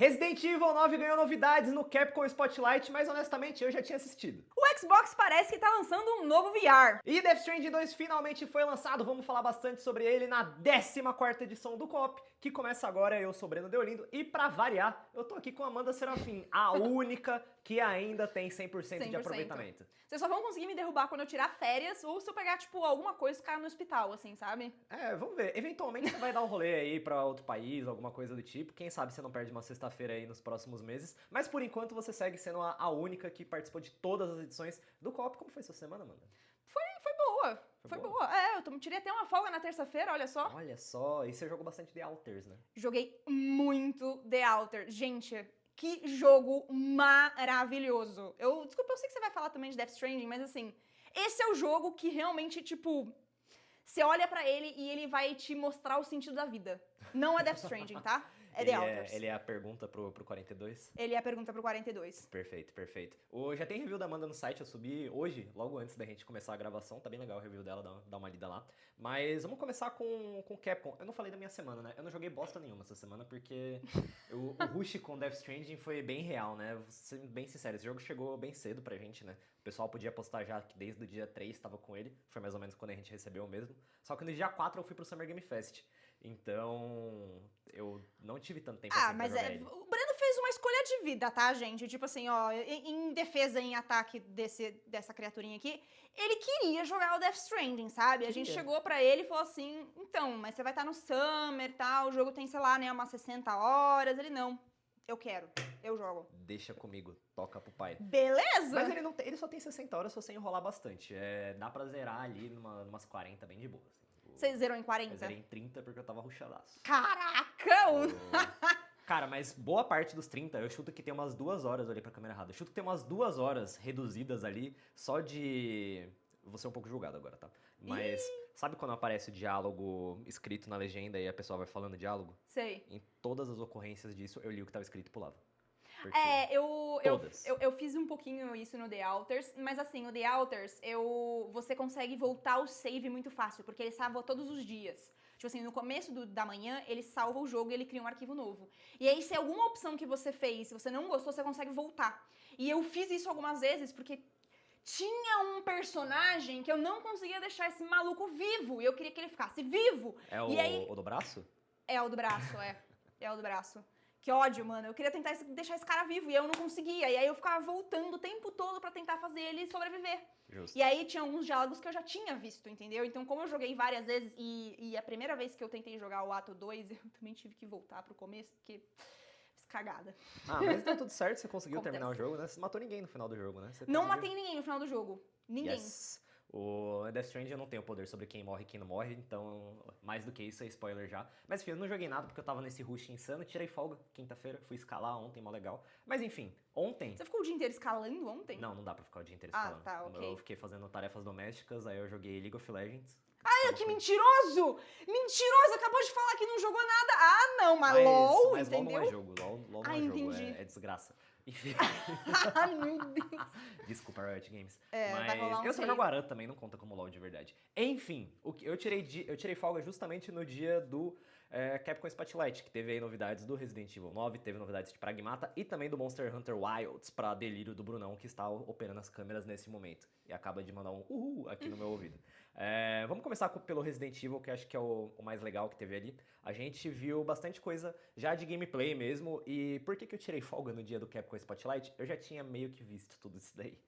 Resident Evil 9 ganhou novidades no Capcom Spotlight, mas honestamente eu já tinha assistido. O Xbox parece que tá lançando um novo VR. E Death Stranding 2 finalmente foi lançado, vamos falar bastante sobre ele na 14ª edição do Co-op, que começa agora. Eu sou Breno Deolindo e pra variar, eu tô aqui com a Amanda Serafim, a única que ainda tem 100% de aproveitamento. Vocês só vão conseguir me derrubar quando eu tirar férias ou se eu pegar, tipo, alguma coisa e ficar no hospital, assim, sabe? Vamos ver. Eventualmente você vai dar um rolê aí pra outro país, alguma coisa do tipo. Quem sabe você não perde uma sexta-feira aí nos próximos meses. Mas por enquanto você segue sendo a única que participou de todas as edições do Co-op. Como foi sua semana, Amanda? Foi boa. Foi boa. Eu tirei até uma folga na terça-feira, olha só. Olha só, e você jogou bastante The Alters, né? Joguei muito The Outer. Gente, que jogo maravilhoso. Desculpa, eu sei que você vai falar também de Death Stranding, mas assim, esse é o jogo que realmente, tipo, você olha pra ele e ele vai te mostrar o sentido da vida. Não é Death Stranding, tá? É The Outers. Ele é a pergunta pro 42? Ele é a pergunta pro 42. Perfeito, perfeito. Já tem review da Amanda no site, eu subi hoje, logo antes da gente começar a gravação. Tá bem legal o review dela, dá uma lida lá. Mas vamos começar com Capcom. Eu não falei da minha semana, né? Eu não joguei bosta nenhuma essa semana, porque o rush com Death Stranding foi bem real, né? Vou ser bem sincero, esse jogo chegou bem cedo pra gente, né? O pessoal podia postar já que desde o dia 3 tava com ele. Foi mais ou menos quando a gente recebeu mesmo. Só que no dia 4 eu fui pro Summer Game Fest. Então, eu não tive tanto tempo assim pra jogar ele. O Breno fez uma escolha de vida, tá, gente? Tipo assim, ó, em defesa, em ataque dessa criaturinha aqui, ele queria jogar o Death Stranding, sabe? A gente chegou pra ele e falou assim, então, mas você vai estar no Summer e tal, o jogo tem, sei lá, né, umas 60 horas. Ele, não, eu quero, eu jogo. Deixa comigo, toca pro pai. Beleza! Mas ele só tem 60 horas se você enrolar bastante. Dá pra zerar ali numas 40 bem de boa. Assim. Você zerou em 40? Eu zerei em 30 porque eu tava rushadaço. Caraca! Cara, mas boa parte dos 30, eu chuto que tem umas 2 horas, olhei pra câmera errada. Eu chuto que tem umas 2 horas reduzidas ali, só de... Vou ser um pouco julgado agora, tá? Mas sabe quando aparece o diálogo escrito na legenda e a pessoa vai falando diálogo? Sei. Em todas as ocorrências disso, eu li o que tava escrito e pulava. Eu fiz um pouquinho isso no The Outers, mas assim, o The Outers, você consegue voltar o save muito fácil, porque ele salva todos os dias. Tipo assim, no começo da manhã, ele salva o jogo e ele cria um arquivo novo. E aí, se alguma opção que você fez, se você não gostou, você consegue voltar. E eu fiz isso algumas vezes, porque tinha um personagem que eu não conseguia deixar esse maluco vivo, e eu queria que ele ficasse vivo. É o do braço? É o do braço, é o do braço. Que ódio, mano. Eu queria tentar deixar esse cara vivo e eu não conseguia. E aí eu ficava voltando o tempo todo pra tentar fazer ele sobreviver. Justo. E aí tinha alguns diálogos que eu já tinha visto, entendeu? Então, como eu joguei várias vezes e a primeira vez que eu tentei jogar o Ato 2, eu também tive que voltar pro começo, porque fiz cagada. Ah, mas deu tudo certo, você conseguiu Acontece. terminar o jogo, né? Você matou ninguém no final do jogo, né? Você Não conseguiu. matei ninguém no final do jogo. Ninguém. Yes. O Death Stranding eu não tenho poder sobre quem morre e quem não morre, então mais do que isso é spoiler já. Mas enfim, eu não joguei nada porque eu tava nesse rush insano, tirei folga quinta-feira, fui escalar ontem, mó legal. Mas enfim, ontem... Você ficou o dia inteiro escalando ontem? Não dá pra ficar o dia inteiro escalando. Tá, ok. Eu fiquei fazendo tarefas domésticas, aí eu joguei League of Legends. Ai, que mentiroso! Mentiroso! Acabou de falar que não jogou nada. Ah, não, mas LOL, mas entendeu? LOL não é jogo, LOL não é jogo, entendi. é desgraça. Enfim. Ai, meu Deus. Desculpa, Riot Games. Vai rolar um eu só save. jogo Aran também, não conta como LoL de verdade. Enfim, eu tirei folga justamente no dia do Capcom Spotlight, que teve aí novidades do Resident Evil 9, teve novidades de Pragmata e também do Monster Hunter Wilds, pra delírio do Brunão, que está operando as câmeras nesse momento. E acaba de mandar um uhul aqui no meu ouvido. Vamos começar pelo Resident Evil, que acho que é o mais legal que teve ali. A gente viu bastante coisa já de gameplay mesmo. E por que eu tirei folga no dia do Capcom Spotlight? Eu já tinha meio que visto tudo isso daí.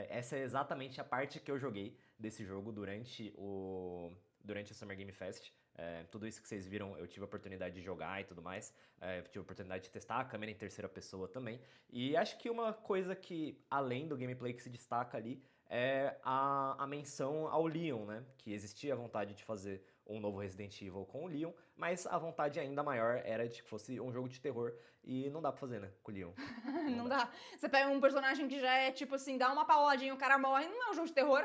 Essa é exatamente a parte que eu joguei desse jogo durante o Summer Game Fest. Tudo isso que vocês viram, eu tive a oportunidade de jogar e tudo mais. Tive a oportunidade de testar a câmera em terceira pessoa também. E acho que uma coisa que, além do gameplay que se destaca ali, é a menção ao Leon, né? Que existia a vontade de fazer um novo Resident Evil com o Leon, mas a vontade ainda maior era de que fosse um jogo de terror, e não dá pra fazer, né, com o Leon. Não dá. Você pega um personagem que já é tipo assim, dá uma pauladinha e o cara morre, não é um jogo de terror.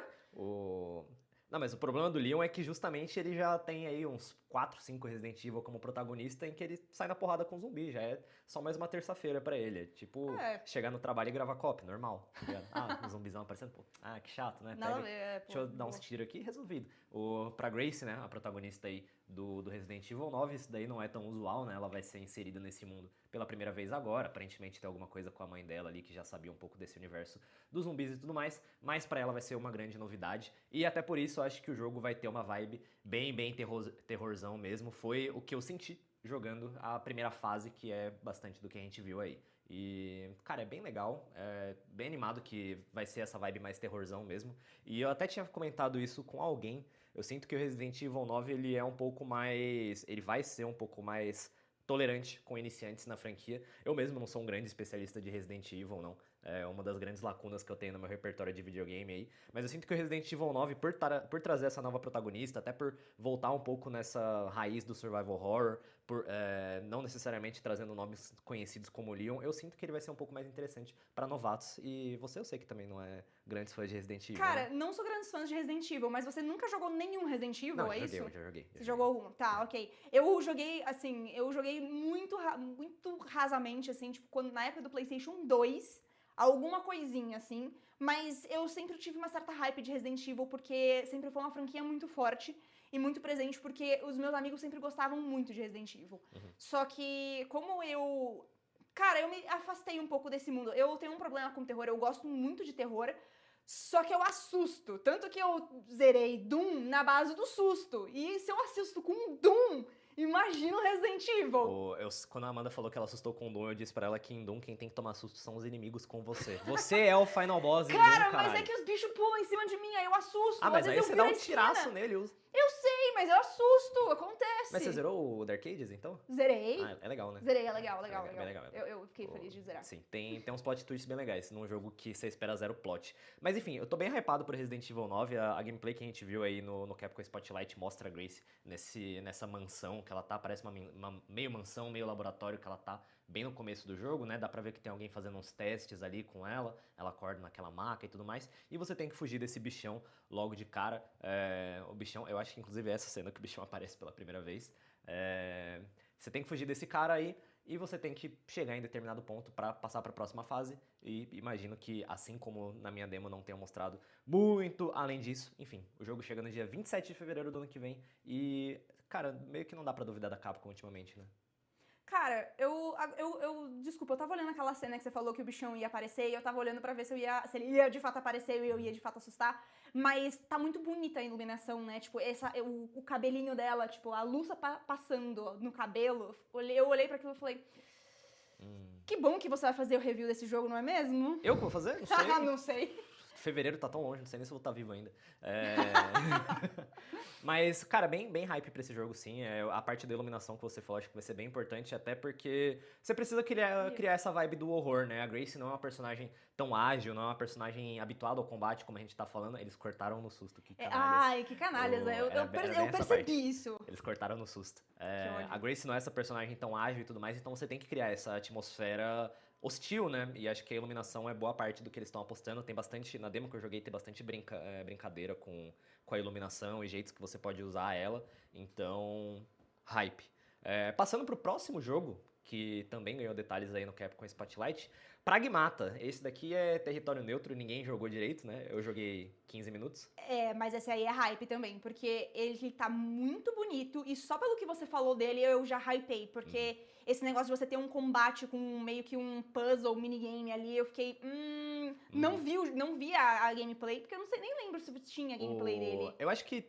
Não, mas o problema do Leon é que justamente ele já tem aí uns 4, 5 Resident Evil como protagonista em que ele sai na porrada com zumbi, já é só mais uma terça-feira pra ele. É tipo, É. chegar no trabalho e gravar cop, normal, tá ligado? Ah, um zumbizão aparecendo, pô, que chato, né? Nada a ver, Deixa eu dar uns tiros aqui, resolvido. Pra Grace, né, a protagonista aí do Resident Evil 9, isso daí não é tão usual, né? Ela vai ser inserida nesse mundo pela primeira vez agora, aparentemente tem alguma coisa com a mãe dela ali que já sabia um pouco desse universo dos zumbis e tudo mais, mas pra ela vai ser uma grande novidade, e até por isso eu acho que o jogo vai ter uma vibe bem terrorzão mesmo, foi o que eu senti jogando a primeira fase, que é bastante do que a gente viu aí. E, cara, é bem legal, é bem animado que vai ser essa vibe mais terrorzão mesmo, e eu até tinha comentado isso com alguém. Eu sinto que o Resident Evil 9 ele é um pouco mais, ele vai ser um pouco mais tolerante com iniciantes na franquia. Eu mesmo não sou um grande especialista de Resident Evil, não. É uma das grandes lacunas que eu tenho no meu repertório de videogame aí. Mas eu sinto que o Resident Evil 9, por trazer essa nova protagonista, até por voltar um pouco nessa raiz do survival horror, por não necessariamente trazendo nomes conhecidos como Leon, eu sinto que ele vai ser um pouco mais interessante pra novatos. E você, eu sei que também não é grandes fãs de Resident Evil, Cara, né? não sou grandes fãs de Resident Evil, mas você nunca jogou nenhum Resident Evil, Não, é já isso? joguei, eu já joguei. Você jogou algum? Tá, ok. Eu joguei, assim, muito rasamente, assim, tipo, na época do PlayStation 2, alguma coisinha, assim, mas eu sempre tive uma certa hype de Resident Evil, porque sempre foi uma franquia muito forte e muito presente, porque os meus amigos sempre gostavam muito de Resident Evil. Só que, como eu... Cara, eu me afastei um pouco desse mundo. Eu tenho um problema com terror, eu gosto muito de terror, só que eu assusto. Tanto que eu zerei Doom na base do susto. E se eu assusto com Doom, imagina o Resident Evil. Quando a Amanda falou que ela assustou com o Doom, eu disse pra ela que em Doom quem tem que tomar susto são os inimigos com você. Você é o final boss em Doom, Cara, mas caralho. é que os bichos pulam em cima de mim, aí eu assusto. Ah, mas Às aí vezes você eu dá viro um a esquina. tiraço nele e usa. Eu sei, mas eu assusto, acontece. Mas você zerou o Dark Ages, então? Zerei. Ah, é legal, né? Zerei, é legal. Bem legal. Eu fiquei feliz de zerar. Sim, tem uns plot twists bem legais num jogo que você espera zero plot. Mas enfim, eu tô bem hypado por Resident Evil 9. A gameplay que a gente viu aí no Capcom Spotlight mostra a Grace nessa mansão que ela tá. Parece uma meio mansão, meio laboratório que ela tá bem no começo do jogo, né? Dá pra ver que tem alguém fazendo uns testes ali com ela. Ela acorda naquela maca e tudo mais. E você tem que fugir desse bichão logo de cara. O bichão, eu acho que inclusive é essa cena que o bichão aparece pela primeira vez. Você tem que fugir desse cara aí e você tem que chegar em determinado ponto pra passar pra próxima fase. E imagino que, assim como na minha demo não tenha mostrado muito além disso, enfim, o jogo chega no dia 27 de fevereiro do ano que vem e, cara, meio que não dá pra duvidar da Capcom ultimamente, né? Cara, desculpa, eu tava olhando aquela cena que você falou que o bichão ia aparecer e eu tava olhando pra ver se ele ia de fato aparecer e eu ia de fato assustar. Mas tá muito bonita a iluminação, né? Tipo, o cabelinho dela, tipo, a luz passando no cabelo. Eu olhei pra aquilo e falei... Que bom que você vai fazer o review desse jogo, não é mesmo? Eu que vou fazer? Não sei. Não sei. Fevereiro tá tão longe, não sei nem se eu vou estar vivo ainda. Mas, cara, bem hype pra esse jogo, sim. A parte da iluminação que você falou, acho que vai ser bem importante, até porque você precisa criar essa vibe do horror, né? A Grace não é uma personagem tão ágil, não é uma personagem habituada ao combate, como a gente tá falando. Eles cortaram no susto, que canalhas. Ai, que canalhas. Eu percebi isso. Eles cortaram no susto. ódio. A Grace não é essa personagem tão ágil e tudo mais, então você tem que criar essa atmosfera hostil, né? E acho que a iluminação é boa parte do que eles estão apostando. Tem bastante, na demo que eu joguei, tem bastante brincadeira com a iluminação e jeitos que você pode usar ela. Então, hype. Passando pro próximo jogo, que também ganhou detalhes aí no Capcom Spotlight, Pragmata. Esse daqui é território neutro, ninguém jogou direito, né? Eu joguei 15 minutos. Mas esse aí é hype também, porque ele tá muito bonito e só pelo que você falou dele eu já hypei, porque esse negócio de você ter um combate com meio que um puzzle, minigame ali, eu fiquei, não vi a gameplay, porque eu não sei, nem lembro se tinha gameplay dele. Eu acho que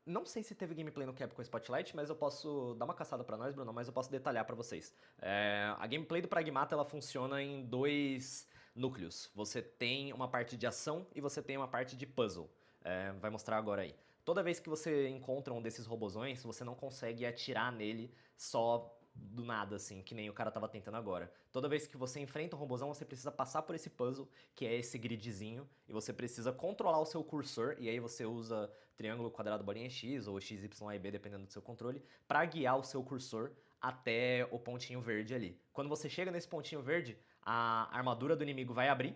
não sei se teve gameplay no Capcom Spotlight, mas eu posso dar uma caçada pra nós, Bruno, mas eu posso detalhar pra vocês. A gameplay do Pragmata, ela funciona em 2 núcleos. Você tem uma parte de ação e você tem uma parte de puzzle. Vai mostrar agora aí. Toda vez que você encontra um desses robozões, você não consegue atirar nele só do nada, assim, que nem o cara tava tentando agora. Toda vez que você enfrenta um robozão, você precisa passar por esse puzzle, que é esse gridzinho, e você precisa controlar o seu cursor, e aí você usa triângulo, quadrado, bolinha X, ou X, Y e B, dependendo do seu controle, pra guiar o seu cursor até o pontinho verde ali. Quando você chega nesse pontinho verde, a armadura do inimigo vai abrir,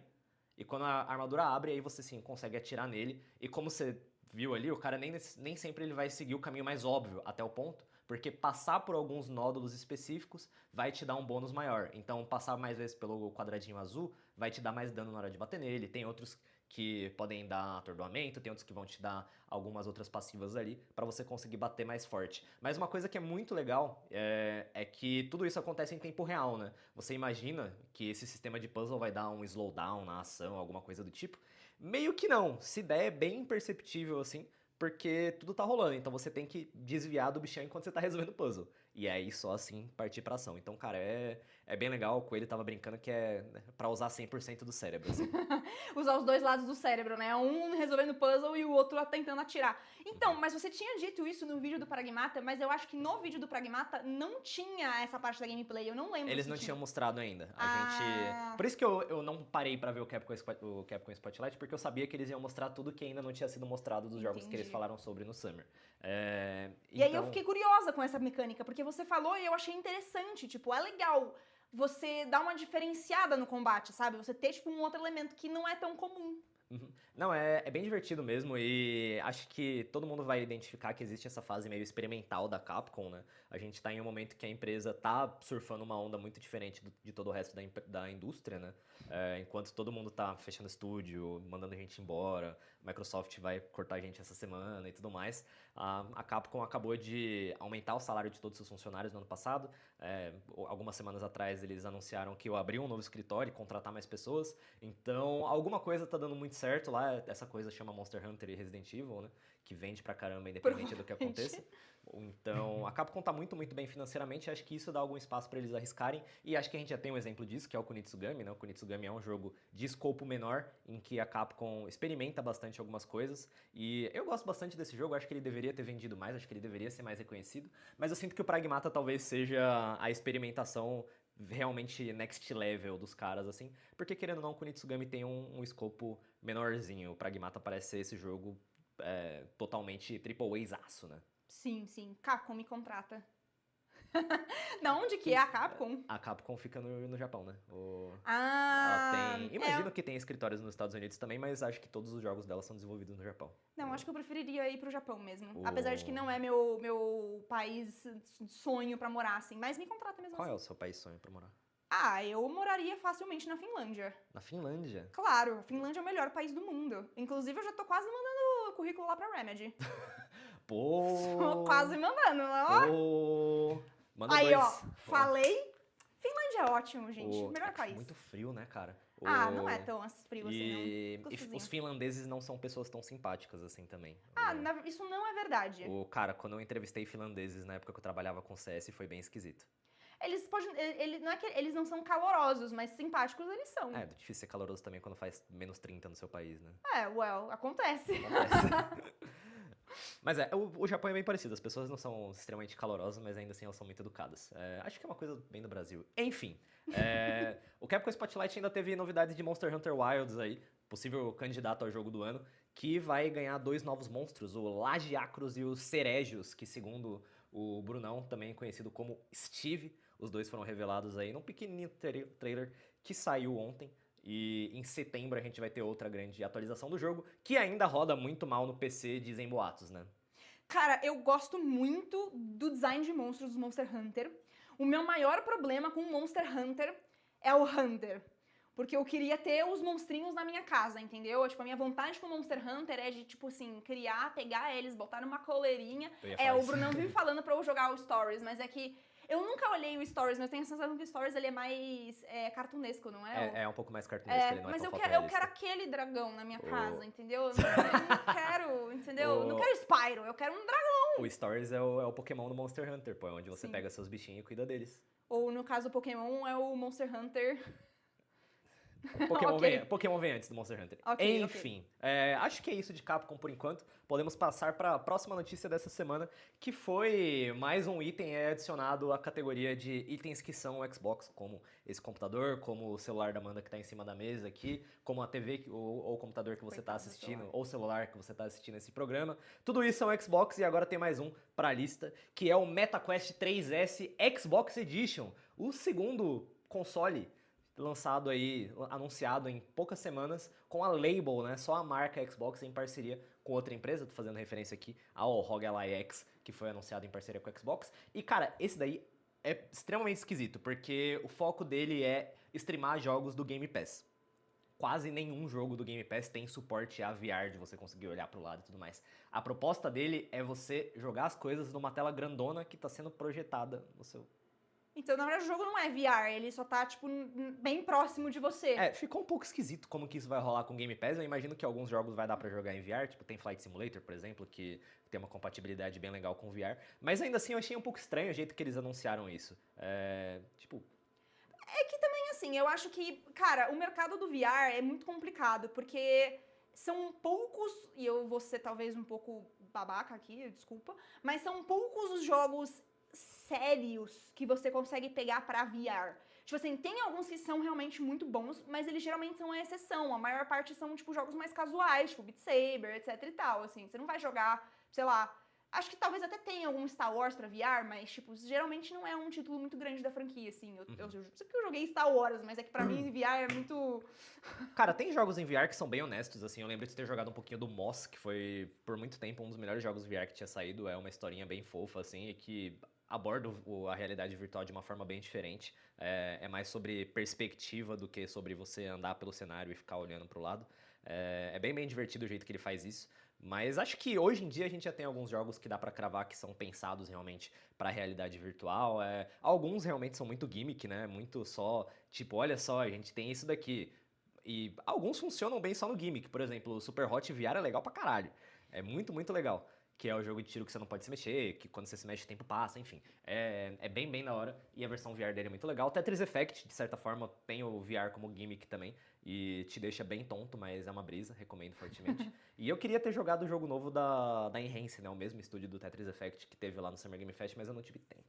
e quando a armadura abre, aí você sim consegue atirar nele, e como você viu ali, o cara nem sempre ele vai seguir o caminho mais óbvio até o ponto, porque passar por alguns nódulos específicos vai te dar um bônus maior. Então, passar mais vezes pelo quadradinho azul vai te dar mais dano na hora de bater nele. Tem outros que podem dar atordoamento, tem outros que vão te dar algumas outras passivas ali pra você conseguir bater mais forte. Mas uma coisa que é muito legal é que tudo isso acontece em tempo real, né? Você imagina que esse sistema de puzzle vai dar um slowdown na ação, alguma coisa do tipo? Meio que não. Se der, é bem imperceptível assim, porque tudo tá rolando. Então você tem que desviar do bichão enquanto você tá resolvendo o puzzle. E aí só assim partir pra ação. Então, cara, é bem legal. O Coelho tava brincando que é pra usar 100% do cérebro, assim. Usar os dois lados do cérebro, né? Um resolvendo puzzle e o outro tentando atirar. Então, mas você tinha dito isso no vídeo do Pragmata, mas eu acho que no vídeo do Pragmata não tinha essa parte da gameplay. Eu não lembro. Eles se não tinha. tinham mostrado ainda. Ah. Por isso que eu não parei pra ver o Capcom Spotlight, porque eu sabia que eles iam mostrar tudo que ainda não tinha sido mostrado dos jogos que eles Entendi. falaram sobre no Summer. E aí eu fiquei curiosa com essa mecânica, porque você falou e eu achei interessante. Tipo, é legal você dar uma diferenciada no combate, sabe? Você ter, tipo, um outro elemento que não é tão comum. Uhum. Não, é bem divertido mesmo e acho que todo mundo vai identificar que existe essa fase meio experimental da Capcom, né? A gente tá em um momento que a empresa tá surfando uma onda muito diferente de todo o resto da indústria, né? Enquanto todo mundo tá fechando estúdio, mandando gente embora, a Microsoft vai cortar gente essa semana e tudo mais, a Capcom acabou de aumentar o salário de todos os seus funcionários no ano passado. Algumas semanas atrás eles anunciaram que eu abri um novo escritório e contratar mais pessoas. Então, alguma coisa tá dando muito certo lá. Essa coisa chama Monster Hunter e Resident Evil, né? Que vende pra caramba, independente do que aconteça. Então, a Capcom tá muito, muito bem financeiramente. Acho que isso dá algum espaço pra eles arriscarem. E acho que a gente já tem um exemplo disso, que é o Kunitsugami, né? O Kunitsugami é um jogo de escopo menor, em que a Capcom experimenta bastante algumas coisas. E eu gosto bastante desse jogo. Acho que ele deveria ter vendido mais, acho que ele deveria ser mais reconhecido. Mas eu sinto que o Pragmata talvez seja a experimentação realmente next level dos caras, assim. Porque, querendo ou não, o Kunitsugami tem um escopo menorzinho. O Pragmata parece ser esse jogo totalmente triple A-zaço, né? Sim, sim. Capcom me contrata. Da onde que é a Capcom? A Capcom fica no Japão, né? Ah, Ela tem... Imagino que tem escritórios nos Estados Unidos também, mas acho que todos os jogos dela são desenvolvidos no Japão. Não, acho que eu preferiria ir pro Japão mesmo. Apesar de que não é meu país sonho pra morar, assim. Mas me contrata mesmo Qual é assim. o seu país sonho pra morar? Ah, eu moraria facilmente na Finlândia. Na Finlândia? Claro, a Finlândia é o melhor país do mundo. Inclusive, eu já tô quase mandando currículo lá pra Remedy. Pô! Tô quase mandando, ó. Pô! Manda Aí, dois. ó, falei. Finlândia é ótimo, gente. Melhor país. Muito frio, né, cara? Ah, não é tão frio assim, não. E Gostosinho. os finlandeses não são pessoas tão simpáticas assim também. Ah, isso não é verdade. Cara, quando eu entrevistei finlandeses na época que eu trabalhava com CS, foi bem esquisito. Eles podem. Não é que eles não são calorosos, mas simpáticos eles são. É difícil ser caloroso também quando faz menos 30 no seu país, né? Acontece. Mas o Japão é bem parecido, as pessoas não são extremamente calorosas, mas ainda assim elas são muito educadas. Acho que é uma coisa bem do Brasil. Enfim, o Capcom Spotlight ainda teve novidades de Monster Hunter Wilds aí, possível candidato ao jogo do ano, que vai ganhar 2 novos monstros, o Lagiacros e o Ceregios, que segundo o Brunão, também conhecido como Steve, os dois foram revelados aí num pequenininho trailer que saiu ontem. E em setembro a gente vai ter outra grande atualização do jogo, que ainda roda muito mal no PC, dizem boatos, né? Cara, eu gosto muito do design de monstros do Monster Hunter. O meu maior problema com o Monster Hunter é o Hunter. Porque eu queria ter os monstrinhos na minha casa, entendeu? Tipo, a minha vontade com o Monster Hunter é de, tipo assim, criar, pegar eles, botar numa coleirinha. O Brunão vive falando pra eu jogar o Stories, mas é que eu nunca olhei o Stories, mas eu tenho a sensação que o Stories ele é mais cartunesco, não é? É um pouco mais cartunesco, ele não mas é tão eu quero aquele dragão na minha casa, entendeu? Eu não quero, entendeu? Eu não quero Spyro, eu quero um dragão. O Stories é o Pokémon do Monster Hunter, pô, é onde você pega seus bichinhos e cuida deles. Ou no caso, o Pokémon é o Monster Hunter... Pokémon vem antes do Monster Hunter. Enfim, acho que é isso de Capcom por enquanto. Podemos passar para a próxima notícia dessa semana, que foi mais um item adicionado à categoria de itens que são o Xbox, como esse computador, como o celular da Amanda que está em cima da mesa aqui, como a TV ou o computador que você está assistindo, ou o celular que você está assistindo esse programa. Tudo isso é um Xbox e agora tem mais um para a lista, que é o MetaQuest 3S Xbox Edition, o segundo console lançado aí, anunciado em poucas semanas com a Label, né? Só a marca Xbox em parceria com outra empresa, tô fazendo referência aqui ao ROG Ally X, que foi anunciado em parceria com o Xbox. E cara, esse daí é extremamente esquisito, porque o foco dele é streamar jogos do Game Pass. Quase nenhum jogo do Game Pass tem suporte a VR, de você conseguir olhar pro lado e tudo mais. A proposta dele é você jogar as coisas numa tela grandona que tá sendo projetada no seu... Então, na verdade, o jogo não é VR, ele só tá, tipo, bem próximo de você. É, ficou um pouco esquisito como que isso vai rolar com o Game Pass. Eu imagino que alguns jogos vai dar pra jogar em VR, tipo tem Flight Simulator, por exemplo, que tem uma compatibilidade bem legal com o VR. Mas ainda assim eu achei um pouco estranho o jeito que eles anunciaram isso. Tipo... É que também, assim, eu acho que, cara, o mercado do VR é muito complicado, porque são poucos, e eu vou ser talvez um pouco babaca aqui, desculpa, mas são poucos os jogos sérios que você consegue pegar pra VR. Tipo assim, tem alguns que são realmente muito bons, mas eles geralmente são a exceção. A maior parte são, tipo, jogos mais casuais, tipo Beat Saber, etc e tal, assim. Você não vai jogar, sei lá... Acho que talvez até tenha algum Star Wars pra VR, mas, tipo, geralmente não é um título muito grande da franquia, assim. Eu sei que eu joguei Star Wars, mas é que pra mim VR é muito... Cara, tem jogos em VR que são bem honestos, assim. Eu lembro de ter jogado um pouquinho do Moss, que foi, por muito tempo, um dos melhores jogos VR que tinha saído. É uma historinha bem fofa, assim, e que aborda a realidade virtual de uma forma bem diferente. É mais sobre perspectiva do que sobre você andar pelo cenário e ficar olhando pro lado. É bem divertido o jeito que ele faz isso. Mas acho que hoje em dia a gente já tem alguns jogos que dá pra cravar que são pensados realmente pra realidade virtual. Alguns realmente são muito gimmick, né? Muito só, tipo, olha só, a gente tem isso daqui. E alguns funcionam bem só no gimmick. Por exemplo, o Super Hot VR é legal pra caralho. É muito, muito legal. Que é o jogo de tiro que você não pode se mexer, que quando você se mexe o tempo passa, enfim. É bem, bem da hora. E a versão VR dele é muito legal. O Tetris Effect, de certa forma, tem o VR como gimmick também. E te deixa bem tonto, mas é uma brisa, recomendo fortemente. E eu queria ter jogado o jogo novo da Enhance, né? O mesmo estúdio do Tetris Effect que teve lá no Summer Game Fest, mas eu não tive tempo.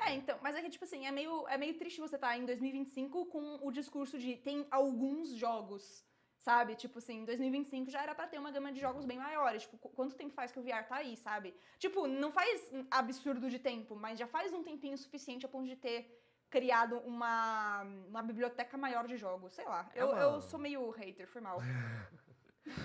Então, mas é que, tipo assim, é meio triste você estar em 2025 com o discurso de tem alguns jogos, sabe? Tipo assim, em 2025 já era pra ter uma gama de jogos bem maiores. Tipo, quanto tempo faz que o VR tá aí, sabe? Tipo, não faz absurdo de tempo, mas já faz um tempinho suficiente a ponto de ter criado uma biblioteca maior de jogos. Sei lá, eu sou meio hater, foi mal.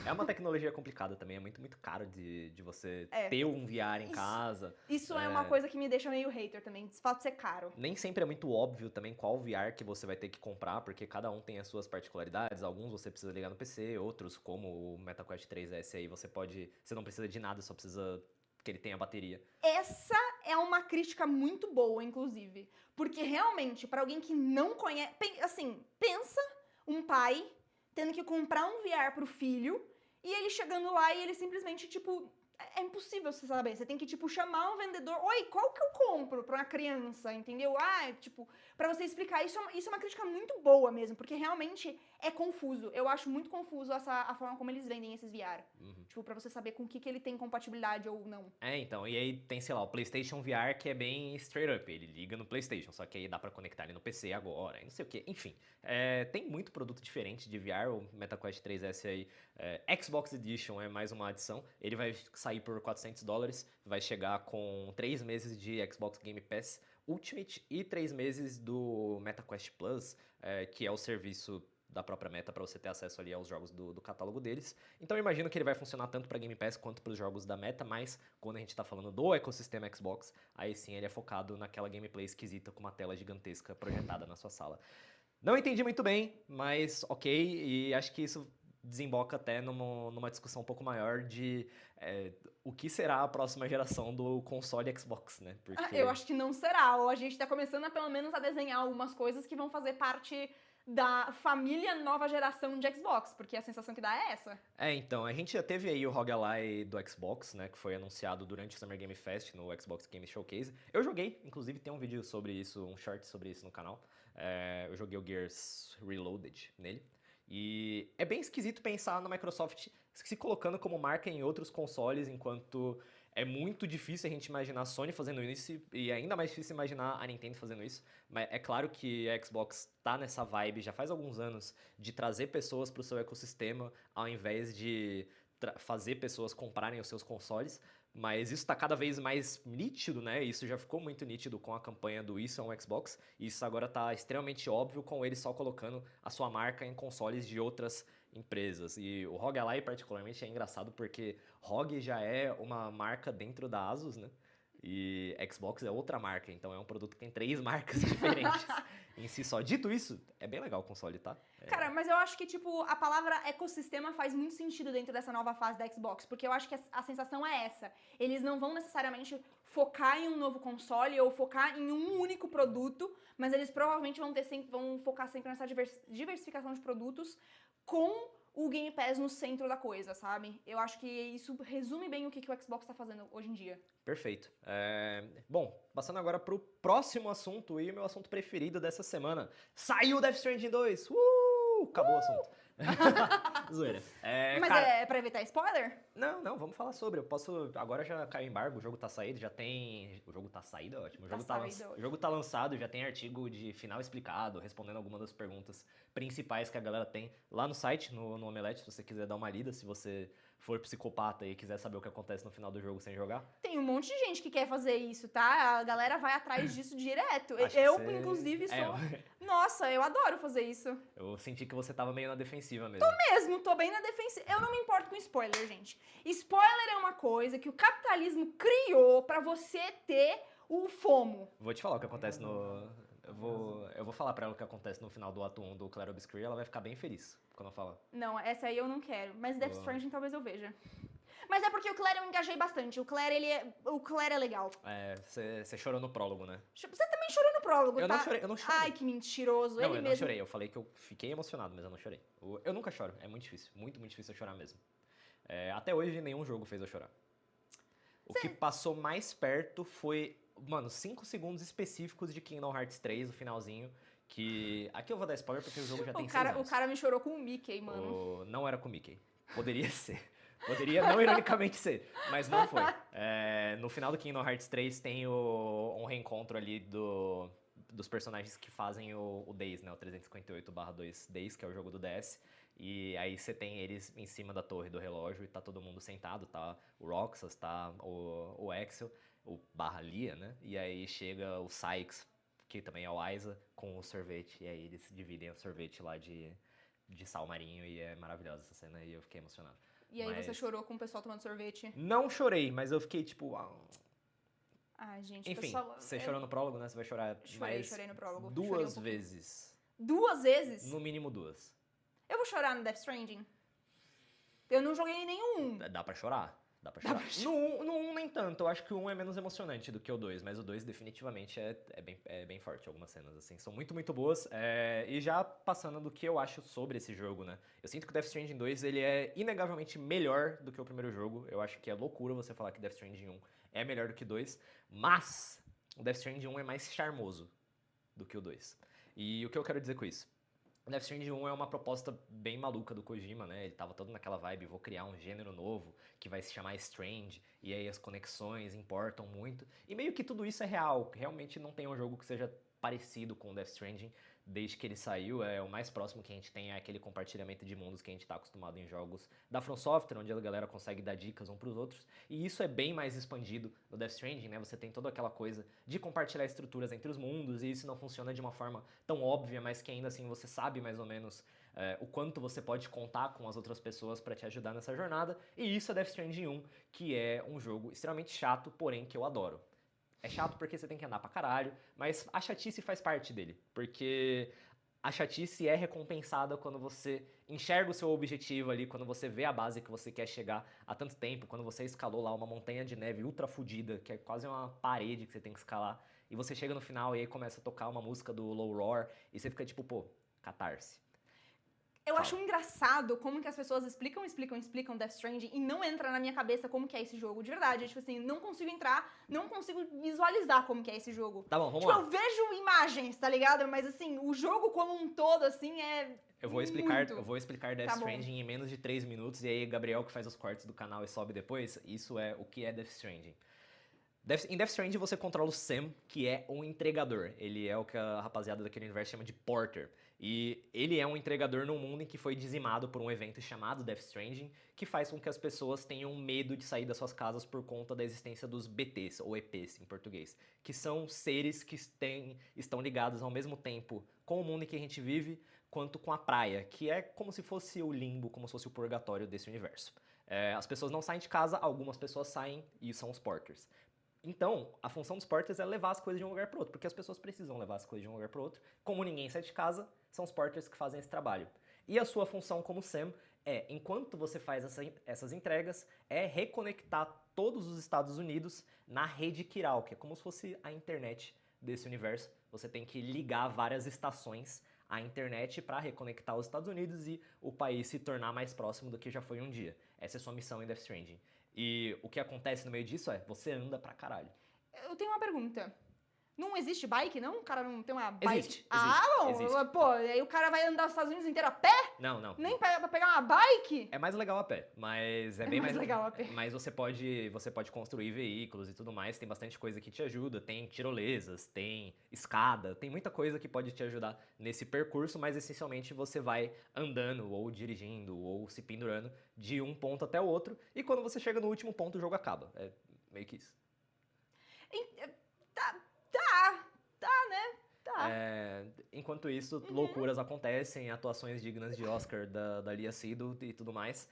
É uma tecnologia complicada também, é muito, muito caro de você É. ter um VR em Isso- casa. Isso é uma coisa que me deixa meio hater também, de fato ser caro. Nem sempre é muito óbvio também qual VR que você vai ter que comprar, porque cada um tem as suas particularidades. Alguns você precisa ligar no PC, outros, como o MetaQuest 3S aí, você não precisa de nada, só precisa que ele tenha bateria. Essa é uma crítica muito boa, inclusive. Porque realmente, pra alguém que não conhece. Assim, pensa um pai tendo que comprar um VR pro filho e ele chegando lá e ele simplesmente, tipo. É impossível você saber. Você tem que, tipo, chamar um vendedor. Oi, qual que eu compro pra uma criança? Entendeu? Tipo, pra você explicar. Isso é uma crítica muito boa mesmo, porque realmente é confuso. Eu acho muito confuso a forma como eles vendem esses VR. Tipo, pra você saber com o que ele tem compatibilidade ou não. Então, e aí tem, sei lá, o PlayStation VR que é bem straight up, ele liga no PlayStation, só que aí dá pra conectar ele no PC agora, e não sei o que, enfim. Tem muito produto diferente de VR, o MetaQuest 3S aí, Xbox Edition é mais uma adição, ele vai sair por $400, vai chegar com 3 meses de Xbox Game Pass Ultimate e 3 meses do MetaQuest Plus, que é o serviço da própria Meta para você ter acesso ali aos jogos do catálogo deles. Então eu imagino que ele vai funcionar tanto para Game Pass quanto para os jogos da Meta, mas quando a gente está falando do ecossistema Xbox, aí sim ele é focado naquela gameplay esquisita com uma tela gigantesca projetada na sua sala. Não entendi muito bem, mas ok, e acho que isso desemboca até numa discussão um pouco maior de o que será a próxima geração do console Xbox, né? Porque... Eu acho que não será, ou a gente tá começando a pelo menos a desenhar algumas coisas que vão fazer parte da família nova geração de Xbox, porque a sensação que dá é essa. Então, a gente já teve aí o ROG Ally do Xbox, né, que foi anunciado durante o Summer Game Fest no Xbox Game Showcase. Eu joguei, inclusive tem um vídeo sobre isso, um short sobre isso no canal. Eu joguei o Gears Reloaded nele. E é bem esquisito pensar na Microsoft se colocando como marca em outros consoles, enquanto é muito difícil a gente imaginar a Sony fazendo isso e ainda mais difícil imaginar a Nintendo fazendo isso. Mas é claro que a Xbox tá nessa vibe já faz alguns anos de trazer pessoas para o seu ecossistema ao invés de fazer pessoas comprarem os seus consoles. Mas isso tá cada vez mais nítido, né? Isso já ficou muito nítido com a campanha do Isso é um Xbox. E isso agora tá extremamente óbvio com ele só colocando a sua marca em consoles de outras empresas. E o ROG Ally particularmente é engraçado porque ROG já é uma marca dentro da Asus, né? E Xbox é outra marca, então é um produto que tem 3 marcas diferentes em si só. Dito isso, é bem legal o console, tá? Cara, mas eu acho que, tipo, a palavra ecossistema faz muito sentido dentro dessa nova fase da Xbox, porque eu acho que a sensação é essa. Eles não vão necessariamente focar em um novo console ou focar em um único produto, mas eles provavelmente vão focar sempre nessa diversificação de produtos com o Game Pass no centro da coisa, sabe? Eu acho que isso resume bem o que o Xbox tá fazendo hoje em dia. Perfeito. Bom, passando agora pro próximo assunto e o meu assunto preferido dessa semana. Saiu Death Stranding 2! Acabou o assunto. Zoeira. Mas cara, é pra evitar spoiler? Não, vamos falar sobre. Eu posso. Agora já caiu embargo, o jogo tá saído, já tem. O jogo tá saído, é ótimo. O jogo tá lançado, já tem artigo de final explicado, respondendo algumas das perguntas principais que a galera tem lá no site, no Omelete, se você quiser dar uma lida, se você for psicopata e quiser saber o que acontece no final do jogo sem jogar. Tem um monte de gente que quer fazer isso, tá? A galera vai atrás disso direto. Acho Eu, que você- inclusive, sou. Nossa, eu adoro fazer isso. Eu senti que você tava meio na defensiva mesmo. Mesmo, tô bem na defensiva. Eu não me importo com spoiler, gente. Spoiler é uma coisa que o capitalismo criou pra você ter o FOMO. Vou te falar o que acontece no. Eu vou falar pra ela o que acontece no final do ato 1 do Clair Obscure, ela vai ficar bem feliz quando eu falar. Não, essa aí eu não quero. Mas Death Boa. Stranding talvez eu veja. Mas é porque o Claire eu engajei bastante. O Claire é legal. Você chorou no prólogo, né? Você também chorou no prólogo, Eu tá? não chorei. Ai, que mentiroso. Não, Ele eu não mesmo. chorei. Eu falei que eu fiquei emocionado, mas eu não chorei. Eu nunca choro. É muito difícil. Muito, muito difícil eu chorar mesmo. Até hoje, nenhum jogo fez eu chorar. O que passou mais perto foi, mano, 5 segundos específicos de Kingdom Hearts 3, o finalzinho. Que. Aqui eu vou dar spoiler porque o jogo já tem 6 anos. O cara me chorou com o Mickey, mano. Não era com o Mickey. Poderia ser. Poderia não ironicamente ser, mas não foi. No final do Kingdom Hearts 3 tem um reencontro ali dos personagens que fazem o Days, né? O 358/2 Days, que é o jogo do DS. E aí você tem eles em cima da torre do relógio e tá todo mundo sentado, tá o Roxas, tá o Axel, o /Lia, né? E aí chega o Sykes, que também é o Isa, com o sorvete. E aí eles dividem o sorvete lá de sal marinho e é maravilhosa essa cena e eu fiquei emocionado. E aí você chorou com o pessoal tomando sorvete? Não chorei, mas eu fiquei tipo... Ai, gente, Enfim, pessoal... você chorou no prólogo, né? Você vai chorar Chorei no prólogo. 2 vezes. 2 vezes? No mínimo 2. Eu vou chorar no Death Stranding. Eu não joguei nenhum. Dá pra chorar. No 1 nem tanto, eu acho que o 1 é menos emocionante do que o 2, mas o 2 definitivamente é bem forte, algumas cenas, assim, são muito, muito boas. E já passando do que eu acho sobre esse jogo, né, eu sinto que o Death Stranding 2, ele é inegavelmente melhor do que o primeiro jogo, eu acho que é loucura você falar que Death Stranding 1 é melhor do que o 2, mas o Death Stranding 1 é mais charmoso do que o 2. E o que eu quero dizer com isso? Death Stranding 1 é uma proposta bem maluca do Kojima, né? Ele tava todo naquela vibe, vou criar um gênero novo que vai se chamar Strange, e aí as conexões importam muito. E meio que tudo isso é real, realmente não tem um jogo que seja parecido com Death Stranding desde que ele saiu. O mais próximo que a gente tem é aquele compartilhamento de mundos que a gente tá acostumado em jogos da From Software, onde a galera consegue dar dicas um pros outros. E isso é bem mais expandido no Death Stranding, né? Você tem toda aquela coisa de compartilhar estruturas entre os mundos, e isso não funciona de uma forma tão óbvia, mas que ainda assim você sabe mais ou menos o quanto você pode contar com as outras pessoas para te ajudar nessa jornada. E isso é Death Stranding 1, que é um jogo extremamente chato, porém que eu adoro. É chato porque você tem que andar pra caralho, mas a chatice faz parte dele, porque a chatice é recompensada quando você enxerga o seu objetivo ali, quando você vê a base que você quer chegar há tanto tempo, quando você escalou lá uma montanha de neve ultra fodida, que é quase uma parede que você tem que escalar, e você chega no final e aí começa a tocar uma música do Low Roar, e você fica tipo, pô, catarse. Eu acho engraçado como que as pessoas explicam Death Stranding e não entra na minha cabeça como que é esse jogo, de verdade. Tipo assim, não consigo entrar, não consigo visualizar como que é esse jogo. Tá bom, vamos tipo, lá. eu vejo imagens, tá ligado? Mas assim, o jogo como um todo, assim, é Eu vou explicar Death Tá bom. Stranding em menos de 3 minutos, e aí Gabriel, que faz os cortes do canal e sobe depois, isso é o que é Death Stranding. Em Death Stranding você controla o Sam, que é um entregador. Ele é o que a rapaziada daquele universo chama de Porter. E ele é um entregador num mundo em que foi dizimado por um evento chamado Death Stranding, que faz com que as pessoas tenham medo de sair das suas casas por conta da existência dos BTs, ou EPs em português, que são seres que estão ligados ao mesmo tempo com o mundo em que a gente vive, quanto com a praia, que é como se fosse o limbo, como se fosse o purgatório desse universo. As pessoas não saem de casa, algumas pessoas saem e são os Porters. Então, a função dos porters é levar as coisas de um lugar para outro, porque as pessoas precisam levar as coisas de um lugar para outro. Como ninguém sai de casa, são os porters que fazem esse trabalho. E a sua função como Sam enquanto você faz essas entregas, reconectar todos os Estados Unidos na rede Kiral, que é como se fosse a internet desse universo. Você tem que ligar várias estações à internet para reconectar os Estados Unidos e o país se tornar mais próximo do que já foi um dia. Essa é a sua missão em Death Stranding. E o que acontece no meio disso você anda pra caralho. Eu tenho uma pergunta. Não existe bike, não? O cara não tem uma bike? Existe. Bom. Existe. Pô, aí o cara vai andar os Estados Unidos inteiro a pé? Não. Nem pra pegar uma bike? É mais legal a pé, mas é bem mais legal a pé. Mas você pode construir veículos e tudo mais, tem bastante coisa que te ajuda, tem tirolesas, tem escada, tem muita coisa que pode te ajudar nesse percurso, mas essencialmente você vai andando ou dirigindo ou se pendurando de um ponto até o outro, e quando você chega no último ponto o jogo acaba. É meio que isso. Enquanto isso, loucuras acontecem, atuações dignas de Oscar da Lia Seydoux e tudo mais.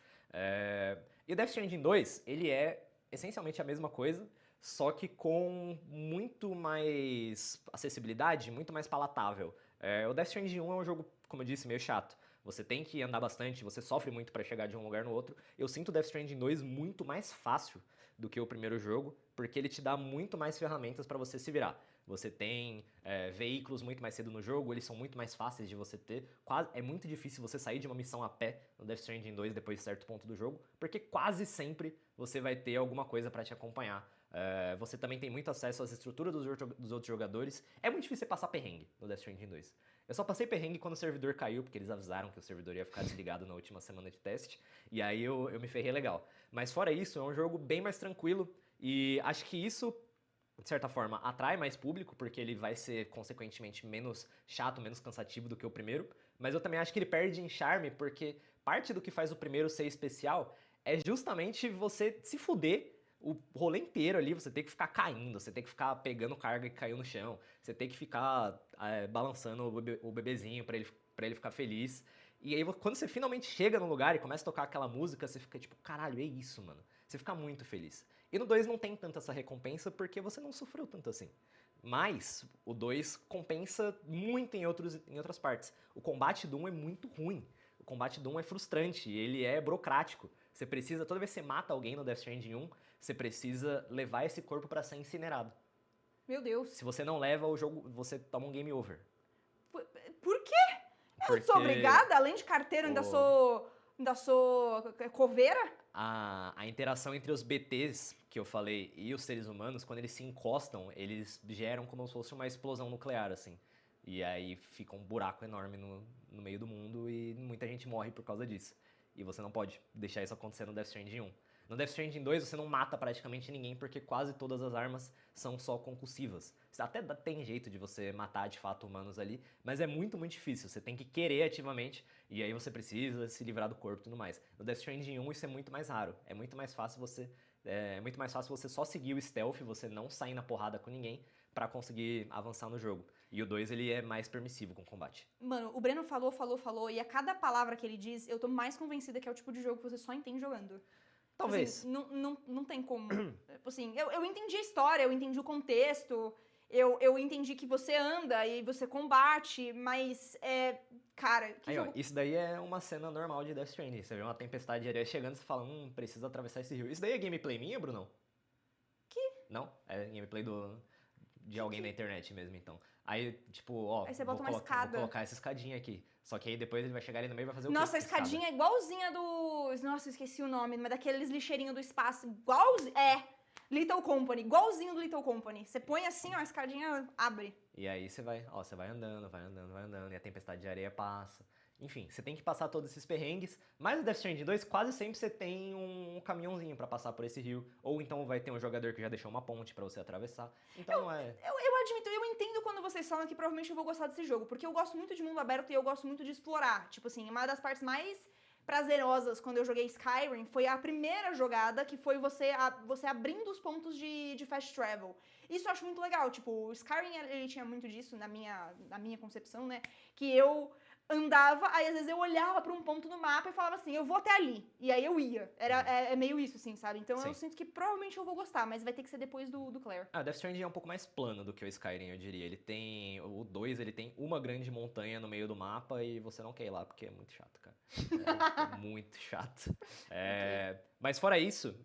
E o Death Stranding 2, ele é essencialmente a mesma coisa, só que com muito mais acessibilidade, muito mais palatável. O Death Stranding 1 é um jogo, como eu disse, meio chato. Você tem que andar bastante, você sofre muito para chegar de um lugar no outro. Eu sinto o Death Stranding 2 muito mais fácil do que o primeiro jogo, porque ele te dá muito mais ferramentas para você se virar. Você tem veículos muito mais cedo no jogo, eles são muito mais fáceis de você ter. É muito difícil você sair de uma missão a pé no Death Stranding 2 depois de certo ponto do jogo, porque quase sempre você vai ter alguma coisa para te acompanhar. Você também tem muito acesso às estruturas dos outros jogadores. É muito difícil você passar perrengue no Death Stranding 2. Eu só passei perrengue quando o servidor caiu, porque eles avisaram que o servidor ia ficar desligado na última semana de teste, e aí eu me ferrei legal. Mas fora isso, é um jogo bem mais tranquilo, e acho que isso, de certa forma, atrai mais público, porque ele vai ser, consequentemente, menos chato, menos cansativo do que o primeiro, mas eu também acho que ele perde em charme, porque parte do que faz o primeiro ser especial é justamente você se fuder o rolê inteiro ali, você tem que ficar caindo, você tem que ficar pegando carga que caiu no chão, você tem que ficar balançando o bebezinho pra ele ficar feliz. E aí, quando você finalmente chega no lugar e começa a tocar aquela música, você fica tipo, caralho, é isso, mano. Você fica muito feliz. E no 2 não tem tanta essa recompensa porque você não sofreu tanto assim. Mas o 2 compensa muito em outras partes. O combate do 1 é muito ruim. O combate do 1 é frustrante, ele é burocrático. Você precisa, toda vez que você mata alguém no Death Stranding 1, você precisa levar esse corpo pra ser incinerado. Meu Deus. Se você não leva o jogo, você toma um game over. Por quê? Eu sou obrigada? Além de carteiro, ainda sou coveira? A interação entre os BTs que eu falei e os seres humanos, quando eles se encostam, eles geram como se fosse uma explosão nuclear, assim. E aí fica um buraco enorme no meio do mundo e muita gente morre por causa disso. E você não pode deixar isso acontecer no Death Stranding 1. No Death Stranding 2 você não mata praticamente ninguém porque quase todas as armas são só concussivas. Até tem jeito de você matar de fato humanos ali, mas é muito, muito difícil. Você tem que querer ativamente e aí você precisa se livrar do corpo e tudo mais. No Death Stranding 1 isso é muito mais raro. É muito mais fácil você só seguir o stealth, você não sair na porrada com ninguém pra conseguir avançar no jogo. E o 2 ele é mais permissivo com o combate. Mano, o Breno falou, e a cada palavra que ele diz, eu tô mais convencida que é o tipo de jogo que você só entende jogando. Talvez. Assim, não tem como. Assim, eu entendi a história, eu entendi o contexto, eu entendi que você anda e você combate, mas cara, que aí, jogo... isso daí é uma cena normal de Death Stranding. Você vê uma tempestade de areia chegando e você fala, precisa atravessar esse rio. Isso daí é gameplay minha, Brunão? Que? Não? É gameplay de alguém na internet mesmo, então. Aí, tipo, ó, aí você bota uma escada. Vou colocar essa escadinha aqui. Só que aí depois ele vai chegar ali no meio e vai fazer o quê? Nossa, a escadinha é igualzinha dos... Nossa, eu esqueci o nome, mas daqueles lixeirinhos do espaço. Igualzinho... Little Company. Igualzinho do Little Company. Você põe assim, ó, a escadinha abre. E aí você vai andando, e a tempestade de areia passa. Enfim, você tem que passar todos esses perrengues, mas no Death Stranding 2 quase sempre você tem um caminhãozinho pra passar por esse rio, ou então vai ter um jogador que já deixou uma ponte pra você atravessar. Então não é... Eu admito, eu entendo quando vocês falam que provavelmente eu vou gostar desse jogo, porque eu gosto muito de mundo aberto e eu gosto muito de explorar. Tipo assim, uma das partes mais prazerosas quando eu joguei Skyrim foi a primeira jogada, que foi você abrindo os pontos de fast travel. Isso eu acho muito legal. Tipo, o Skyrim, ele tinha muito disso na minha concepção, né? Que eu andava, aí às vezes eu olhava pra um ponto no mapa e falava assim, eu vou até ali. E aí eu ia. É meio isso, assim, sabe? Então eu Sim. sinto que provavelmente eu vou gostar, mas vai ter que ser depois do Claire. Ah, Death Stranding é um pouco mais plano do que o Skyrim, eu diria. Ele tem... O 2, ele tem uma grande montanha no meio do mapa e você não quer ir lá, porque é muito chato, cara. É muito chato. Mas fora isso,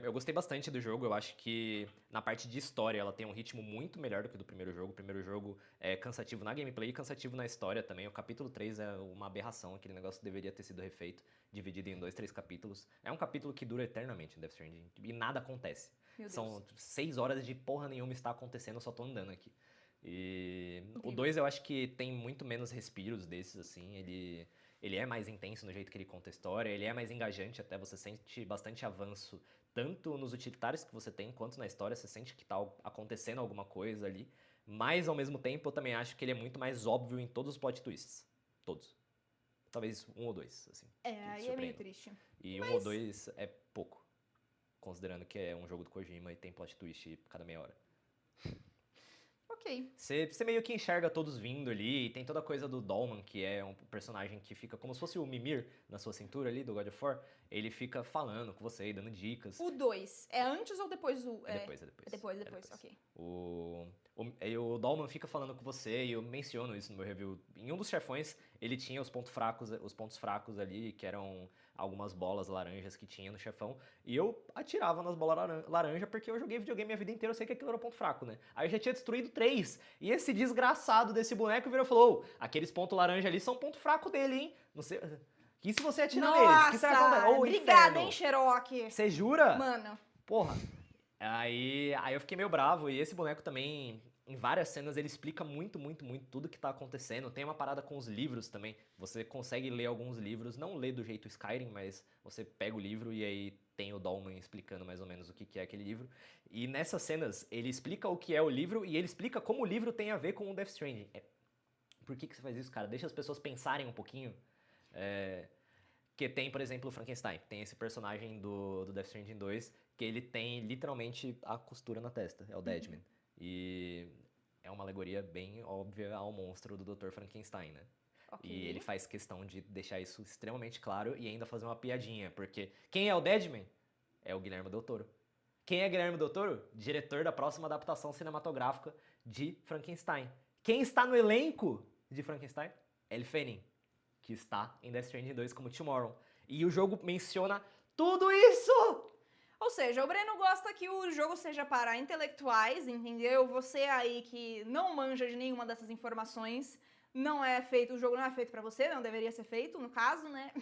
eu gostei bastante do jogo. Eu acho que na parte de história ela tem um ritmo muito melhor do que o do primeiro jogo. O primeiro jogo é cansativo na gameplay e cansativo na história também. O capítulo 3 é uma aberração. Aquele negócio deveria ter sido refeito, dividido em 2, 3 capítulos. É um capítulo que dura eternamente em Death Stranding e nada acontece. Meu Deus. São 6 horas de porra nenhuma está acontecendo, eu só tô andando aqui. E Incrível. o 2 eu acho que tem muito menos respiros desses, assim. Ele é mais intenso no jeito que ele conta a história, ele é mais engajante até, você sente bastante avanço, tanto nos utilitários que você tem, quanto na história, você sente que tá acontecendo alguma coisa ali. Mas, ao mesmo tempo, eu também acho que ele é muito mais óbvio em todos os plot twists. Todos. Talvez um ou dois, assim. Aí é meio surpreendam. triste. E um ou dois é pouco, considerando que é um jogo do Kojima e tem plot twist cada meia hora. Ok. Você meio que enxerga todos vindo ali, e tem toda a coisa do Dolman, que é um personagem que fica como se fosse o Mimir na sua cintura ali, do God of War. Ele fica falando com você e dando dicas. O 2, é antes ou depois do... É depois. É depois, ok. O Dolman fica falando com você, e eu menciono isso no meu review. Em um dos chefões, ele tinha os pontos fracos ali, que eram algumas bolas laranjas que tinha no chefão, e eu atirava nas bolas laranja porque eu joguei videogame a vida inteira, eu sei que aquilo era ponto fraco, né? Aí eu já tinha destruído 3, e esse desgraçado desse boneco virou e falou, aqueles pontos laranja ali são ponto fraco dele, hein? Não sei... E se você atirar neles? O que será que acontece? Ô, obrigada, inferno! hein, Cherokee? Você jura? Mano, Porra. Aí eu fiquei meio bravo, e esse boneco também, em várias cenas, ele explica muito tudo que tá acontecendo. Tem uma parada com os livros também. Você consegue ler alguns livros, não ler do jeito Skyrim, mas você pega o livro e aí tem o Dolman explicando mais ou menos o que é aquele livro. E nessas cenas, ele explica o que é o livro e ele explica como o livro tem a ver com o Death Stranding. Por que você faz isso, cara? Deixa as pessoas pensarem um pouquinho. Que tem, por exemplo, o Frankenstein. Tem esse personagem do Death Stranding 2, que ele tem literalmente a costura na testa. É o Deadman. E é uma alegoria bem óbvia ao monstro do Dr. Frankenstein, né? ok. E ele faz questão de deixar isso extremamente claro e ainda fazer uma piadinha, porque quem é o Deadman? É o Guillermo del Toro. Quem é Guillermo del Toro? Diretor da próxima adaptação cinematográfica de Frankenstein. Quem está no elenco de Frankenstein? Elle Fanning, que está em Death Stranding 2 como Tomorrow. E o jogo menciona tudo isso! Ou seja, o Breno gosta que o jogo seja para intelectuais, entendeu? Você aí que não manja de nenhuma dessas informações, o jogo não é feito pra você, não deveria ser feito, no caso, né?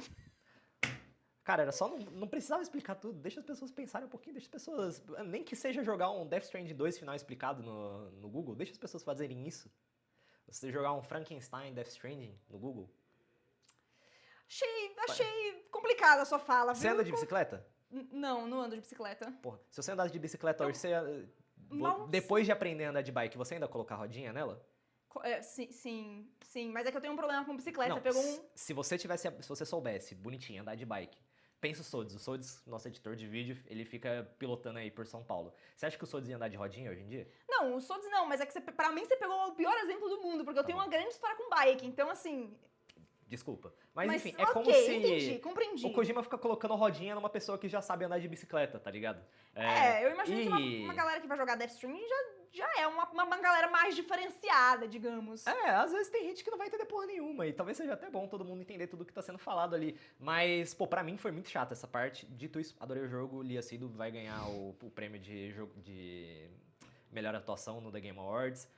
Cara, era só não precisava explicar tudo, deixa as pessoas pensarem um pouquinho, deixa as pessoas, nem que seja jogar um Death Stranding 2 final explicado no Google, deixa as pessoas fazerem isso. Você jogar um Frankenstein Death Stranding no Google. Achei complicada a sua fala, viu? Você anda de bicicleta? Não ando de bicicleta. Porra, se você andasse de bicicleta hoje, Mal- depois de aprender a andar de bike, você ainda colocar rodinha nela? Sim, mas é que eu tenho um problema com bicicleta. Não, Pegou um... se você soubesse, bonitinho, andar de bike, pensa o Sodes, nosso editor de vídeo, ele fica pilotando aí por São Paulo. Você acha que o Sodes ia andar de rodinha hoje em dia? Não, o Sodes não, mas é que pra mim você pegou o pior exemplo do mundo, porque eu tenho bom. uma grande história com bike, então assim... Desculpa. Mas enfim, é ok, como se entendi, compreendi. o Kojima fica colocando rodinha numa pessoa que já sabe andar de bicicleta, tá ligado? Eu imagino que uma galera que vai jogar Death Stranding já é uma galera mais diferenciada, digamos. Às vezes tem gente que não vai entender porra nenhuma, e talvez seja até bom todo mundo entender tudo que tá sendo falado ali. Mas, pô, pra mim foi muito chato essa parte. Dito isso, adorei o jogo, Lia Seydoux vai ganhar o prêmio de melhor atuação no The Game Awards.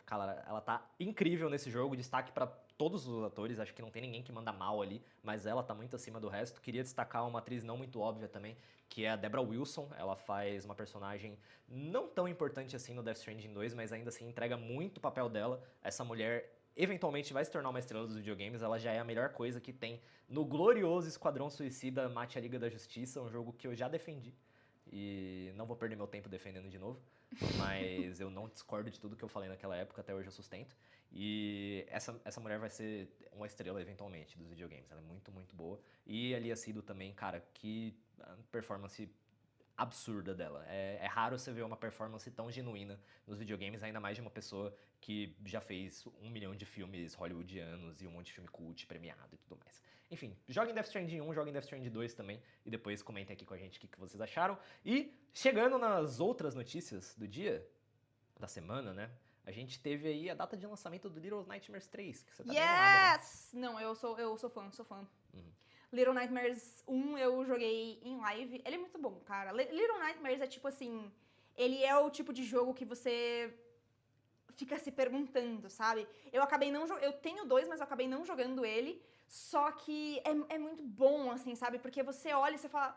Cara, ela tá incrível nesse jogo, destaque pra todos os atores, acho que não tem ninguém que manda mal ali, mas ela tá muito acima do resto. Queria destacar uma atriz não muito óbvia também, que é a Debra Wilson. Ela faz uma personagem não tão importante assim no Death Stranding 2, mas ainda assim entrega muito o papel dela. Essa mulher eventualmente vai se tornar uma estrela dos videogames, ela já é a melhor coisa que tem no glorioso Esquadrão Suicida Mate a Liga da Justiça, um jogo que eu já defendi. E não vou perder meu tempo defendendo de novo, mas eu não discordo de tudo que eu falei naquela época, até hoje eu sustento. E essa mulher vai ser uma estrela eventualmente dos videogames, ela é muito, muito boa. E a Lia Seydoux também, cara, que performance absurda dela. É raro você ver uma performance tão genuína nos videogames, ainda mais de uma pessoa que já fez 1 milhão de filmes hollywoodianos e um monte de filme cult, premiado e tudo mais. Enfim, joguem Death Stranding 1, joguem Death Stranding 2 também, e depois comentem aqui com a gente o que vocês acharam. E chegando nas outras notícias do dia, da semana, né? A gente teve aí a data de lançamento do Little Nightmares 3, que você tá bem animada, né? Yes! Não, eu sou fã. Uhum. Little Nightmares 1 eu joguei em live. Ele é muito bom, cara. Little Nightmares é tipo assim... Ele é o tipo de jogo que você fica se perguntando, sabe? Eu acabei não jogando... Eu tenho 2, mas eu acabei não jogando ele. Só que é muito bom, assim, sabe? Porque você olha e você fala...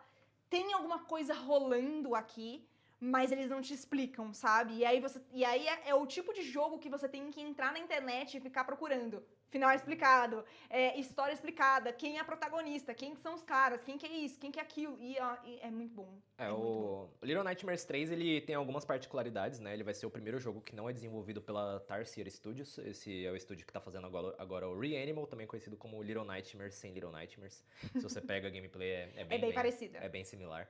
Tem alguma coisa rolando aqui, mas eles não te explicam, sabe? E aí é o tipo de jogo que você tem que entrar na internet e ficar procurando. Final explicado, história explicada, quem é a protagonista, quem são os caras, quem que é isso, quem que é aquilo. E é muito bom. Muito bom. O Little Nightmares 3, ele tem algumas particularidades, né? Ele vai ser o primeiro jogo que não é desenvolvido pela Tarsier Studios. Esse é o estúdio que tá fazendo agora o Reanimal, também conhecido como Little Nightmares sem Little Nightmares. Se você pega a gameplay, é bem parecida. É bem similar.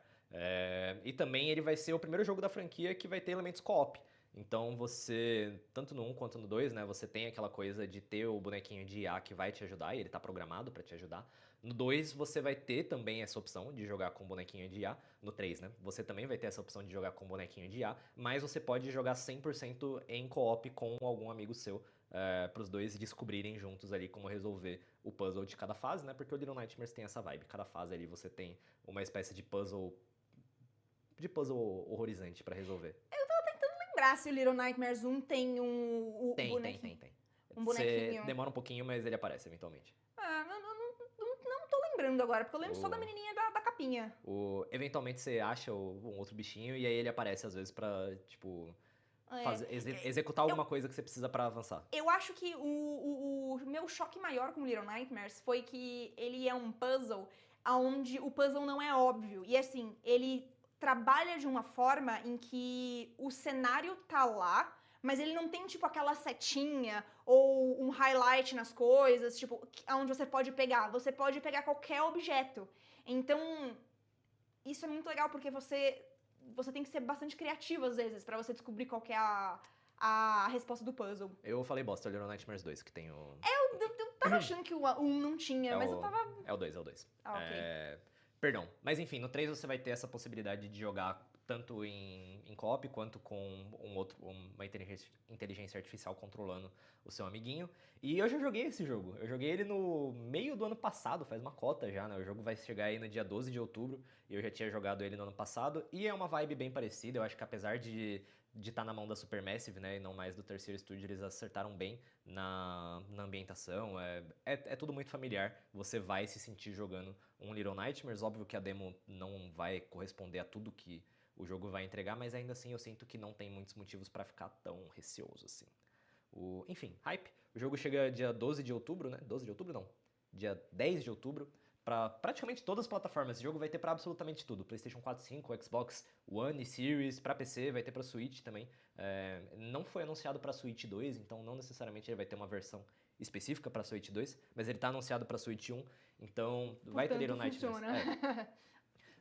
E também ele vai ser o primeiro jogo da franquia que vai ter elementos co-op. Então você, tanto no 1 quanto no 2, né, você tem aquela coisa de ter o bonequinho de IA que vai te ajudar, e ele tá programado pra te ajudar. No 2 você vai ter também essa opção de jogar com bonequinho de IA. No 3, né, você também vai ter essa opção de jogar com bonequinho de IA, mas você pode jogar 100% em co-op com algum amigo seu, para os dois descobrirem juntos ali como resolver o puzzle de cada fase, né, porque o Little Nightmares tem essa vibe. Cada fase ali você tem uma espécie de puzzle horrorizante pra resolver. Lembrar se o Little Nightmares 1 tem um bonequinho. Tem. Um bonequinho. Você demora um pouquinho, mas ele aparece eventualmente. Não tô lembrando agora, porque eu lembro só da menininha da capinha. Eventualmente você acha um outro bichinho e aí ele aparece às vezes pra, tipo, executar alguma coisa que você precisa pra avançar. Eu acho que o meu choque maior com Little Nightmares foi que ele é um puzzle onde o puzzle não é óbvio. E assim, ele trabalha de uma forma em que o cenário tá lá, mas ele não tem, tipo, aquela setinha ou um highlight nas coisas, tipo, onde você pode pegar. Você pode pegar qualquer objeto. Então, isso é muito legal, porque você tem que ser bastante criativo, às vezes, pra você descobrir qual que é a resposta do puzzle. Eu falei bosta, o Little Nightmares 2, que tem o... Eu tava achando que o 1 não tinha, mas eu tava... É o 2. Ah, ok. Perdão. Mas enfim, no 3 você vai ter essa possibilidade de jogar tanto em co-op quanto com uma inteligência artificial controlando o seu amiguinho. E eu já joguei esse jogo. Eu joguei ele no meio do ano passado, faz uma cota já, né? O jogo vai chegar aí no dia 12 de outubro. E eu já tinha jogado ele no ano passado. E é uma vibe bem parecida. Eu acho que apesar de estar na mão da Supermassive, né, e não mais do terceiro estúdio, eles acertaram bem na ambientação. É tudo muito familiar. Você vai se sentir jogando um Little Nightmares. Óbvio que a demo não vai corresponder a tudo que o jogo vai entregar, mas ainda assim eu sinto que não tem muitos motivos pra ficar tão receoso assim. Enfim, hype. O jogo chega dia 12 de outubro, né? 12 de outubro não. Dia 10 de outubro. Pra praticamente todas as plataformas. Esse jogo vai ter pra absolutamente tudo. PlayStation 4, 5, Xbox One e Series, pra PC, vai ter pra Switch também. Não foi anunciado pra Switch 2, então não necessariamente ele vai ter uma versão específica pra Switch 2, mas ele tá anunciado pra Switch 1, então vai ter Little Nightmares.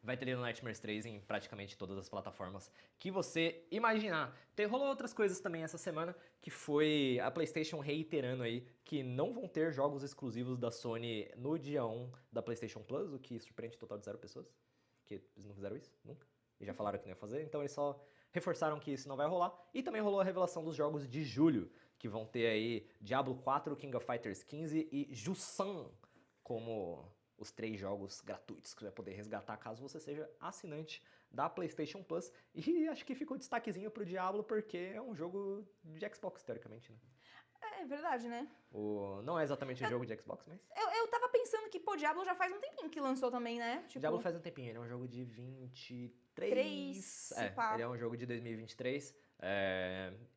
Vai ter Little Nightmares 3 em praticamente todas as plataformas que você imaginar. Rolou outras coisas também essa semana, que foi a PlayStation reiterando aí que não vão ter jogos exclusivos da Sony no dia 1 da PlayStation Plus, o que surpreende o total de 0 pessoas, que eles não fizeram isso nunca, e já falaram que não ia fazer, então eles só reforçaram que isso não vai rolar. E também rolou a revelação dos jogos de julho, que vão ter aí Diablo 4, King of Fighters 15 e Jussan como os 3 jogos gratuitos que você vai poder resgatar caso você seja assinante da PlayStation Plus. E acho que ficou destaquezinho pro Diablo porque é um jogo de Xbox, teoricamente, né? É verdade, né? Não é exatamente um jogo de Xbox, mas... Eu tava pensando que, Diablo já faz um tempinho que lançou também, né? Tipo... Diablo faz um tempinho, ele é um jogo de 23... Ele é um jogo de 2023.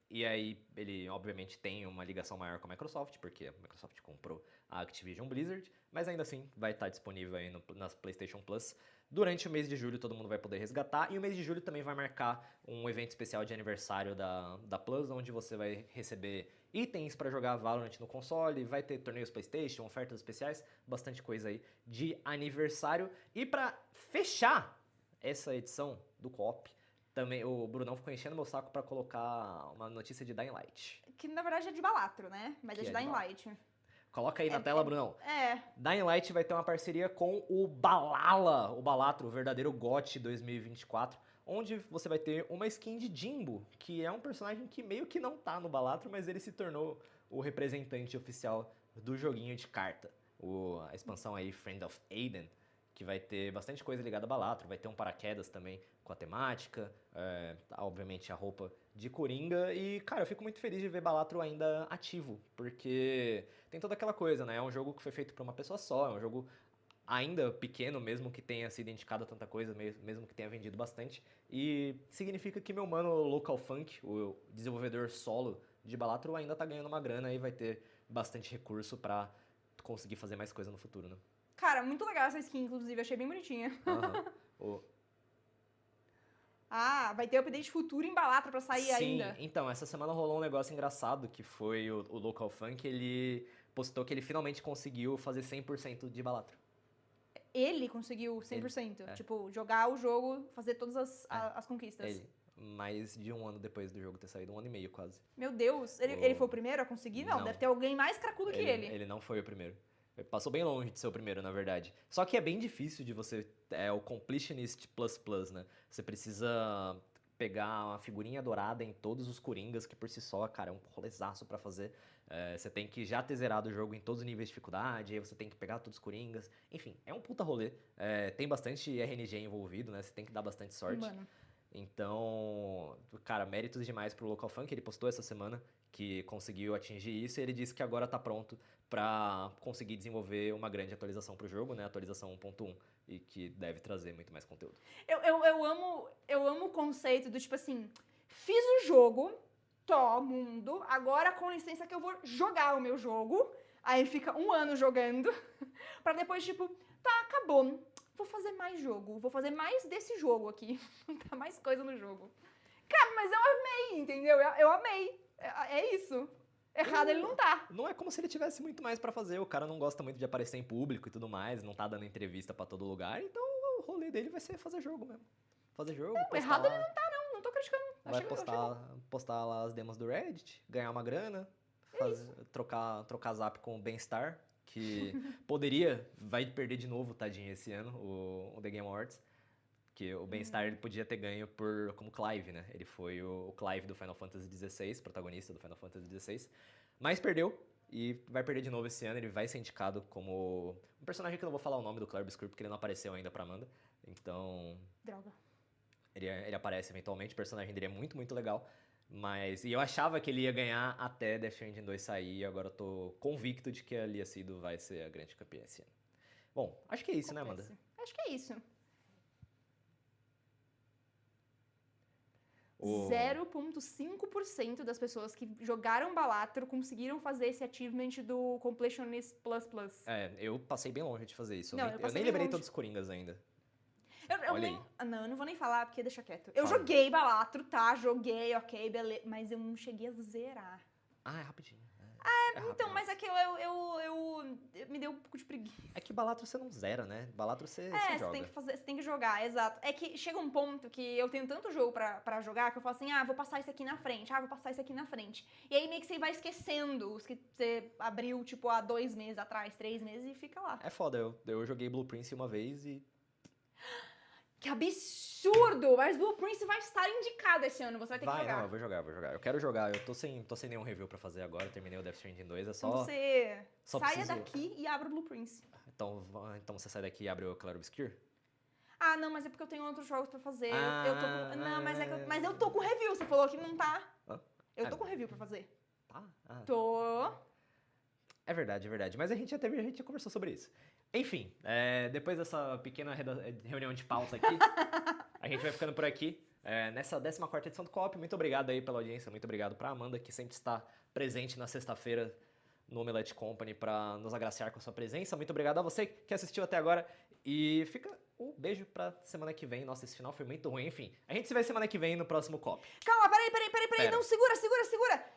E aí ele, obviamente, tem uma ligação maior com a Microsoft, porque a Microsoft comprou a Activision Blizzard, mas ainda assim vai estar disponível aí nas PlayStation Plus. Durante o mês de julho todo mundo vai poder resgatar, e o mês de julho também vai marcar um evento especial de aniversário da Plus, onde você vai receber itens para jogar Valorant no console, vai ter torneios PlayStation, ofertas especiais, bastante coisa aí de aniversário. E para fechar essa edição do Co-op, também o Brunão ficou enchendo meu saco pra colocar uma notícia de Dying Light. Que na verdade é de Balatro, né? Mas Que é de é de Dying Balatro. Light. Coloca aí na tela, Brunão. É. Dying Light vai ter uma parceria com o Balala, o Balatro, o verdadeiro GOT 2024, onde você vai ter uma skin de Jimbo, que é um personagem que meio que não tá no Balatro, mas ele se tornou o representante oficial do joguinho de carta. A expansão aí, Friend of Aiden, que vai ter bastante coisa ligada a Balatro, vai ter um paraquedas também com a temática, obviamente a roupa de Coringa, e cara, eu fico muito feliz de ver Balatro ainda ativo, porque tem toda aquela coisa, né, é um jogo que foi feito por uma pessoa só, é um jogo ainda pequeno, mesmo que tenha sido indicado a tanta coisa, mesmo que tenha vendido bastante, e significa que meu mano Local Funk, o desenvolvedor solo de Balatro, ainda tá ganhando uma grana e vai ter bastante recurso pra conseguir fazer mais coisa no futuro, né? Cara, muito legal essa skin, inclusive, achei bem bonitinha. Uhum. Ah, vai ter update futuro em Balatro pra sair ainda. Sim, então, essa semana rolou um negócio engraçado, que foi o Local Funk, ele postou que ele finalmente conseguiu fazer 100% de Balatro. Ele conseguiu 100%. Ele, Tipo, jogar o jogo, fazer todas as conquistas. Ele, mais de um ano depois do jogo ter saído, 1 ano e meio quase. Meu Deus, ele foi o primeiro a conseguir? Não, Não. deve ter alguém mais cracudo que ele. Ele não foi o primeiro. Ele passou bem longe de ser o primeiro, na verdade. Só que é bem difícil de você... É o Completionist Plus, né? Você precisa pegar uma figurinha dourada em todos os Coringas, que por si só, cara, é um rolezaço pra fazer. Você tem que já ter zerado o jogo em todos os níveis de dificuldade, aí você tem que pegar todos os Coringas. Enfim, é um puta rolê. Tem bastante RNG envolvido, né? Você tem que dar bastante sorte. Mano. Então, cara, méritos demais pro Local Funk. Ele postou essa semana que conseguiu atingir isso, e ele disse que agora tá pronto para conseguir desenvolver uma grande atualização pro jogo, né? Atualização 1.1, e que deve trazer muito mais conteúdo. Eu amo o conceito do tipo assim, fiz o jogo, mundo, agora com licença que eu vou jogar o meu jogo. Aí fica um ano jogando, pra depois tipo, tá, acabou. Vou fazer mais jogo, vou fazer mais desse jogo aqui, tá mais coisa no jogo. Cara, mas eu amei, entendeu? Eu amei. É isso. Errado ele não tá. Não é como se ele tivesse muito mais pra fazer. O cara não gosta muito de aparecer em público e tudo mais, não tá dando entrevista pra todo lugar, então o rolê dele vai ser fazer jogo mesmo. Fazer jogo, Não, postar errado lá, ele não tá, não tô criticando. vai Achei bom. postar lá as demos do Reddit, ganhar uma grana, trocar zap com o Bem-Estar, que vai perder de novo, tadinho, esse ano, o The Game Awards. Que o Bem-Estar ele podia ter ganho como Clive, né? Ele foi o Clive do Final Fantasy XVI, protagonista do Final Fantasy XVI. Mas perdeu, e vai perder de novo esse ano. Ele vai ser indicado como um personagem que eu não vou falar o nome do Clair Obscur, porque ele não apareceu ainda pra Amanda. Então, Droga. ele aparece eventualmente, o personagem dele é muito, muito legal. E eu achava que ele ia ganhar até Death Stranding 2 sair, e agora eu tô convicto de que a Lia Seydoux vai ser a grande campeã esse ano. Bom, acho que é isso, né, Amanda? Acho que é isso. O- 0,5% das pessoas que jogaram Balatro conseguiram fazer esse achievement do Completionist Plus Plus. Eu passei bem longe de fazer isso. Não, eu Eu passei nem bem liberei longe. todos os Coringas ainda. Eu Olha nem. aí. Não, eu não vou nem falar porque deixa quieto. Eu Fala. joguei Balatro, tá? Joguei, ok, beleza. Mas eu não cheguei a zerar. Ah, é rapidinho. Então, mas é que eu me deu um pouco de preguiça. É que Balatro você não zera, né? Balatro você Você joga. tem que fazer, você tem que jogar, exato. É que chega um ponto que eu tenho tanto jogo pra jogar que eu falo assim, vou passar isso aqui na frente, vou passar isso aqui na frente. E aí meio que você vai esquecendo os que você abriu, tipo, há 2 meses atrás, 3 meses e fica lá. É foda, eu joguei Blue Prince uma vez e... Que absurdo! Mas Blue Prince vai estar indicado esse ano, você vai ter que jogar. Não, eu vou jogar. Eu quero jogar, eu tô sem nenhum review pra fazer agora, terminei o Death Stranding 2, é Então só... você só saia preciso- daqui e abra o Blue Prince. Então você sai daqui e abre o Clair Obscur? Ah, não, mas é porque eu tenho outros jogos pra fazer. Ah. Não, mas eu tô com review, você falou que não tá. Hã? Eu tô com review pra fazer. Tá? Tô. É verdade. Mas a gente já conversou sobre isso. Enfim, depois dessa pequena reunião de pauta aqui, a gente vai ficando por aqui. nessa 14ª edição do Co-op. Muito obrigado aí pela audiência, muito obrigado pra Amanda, que sempre está presente na sexta-feira no Omelete Company para nos agraciar com a sua presença. Muito obrigado a você que assistiu até agora e fica um beijo pra semana que vem. Nossa, esse final foi muito ruim. Enfim, a gente se vê semana que vem no próximo Co-op. Calma, peraí. Pera. Não, segura.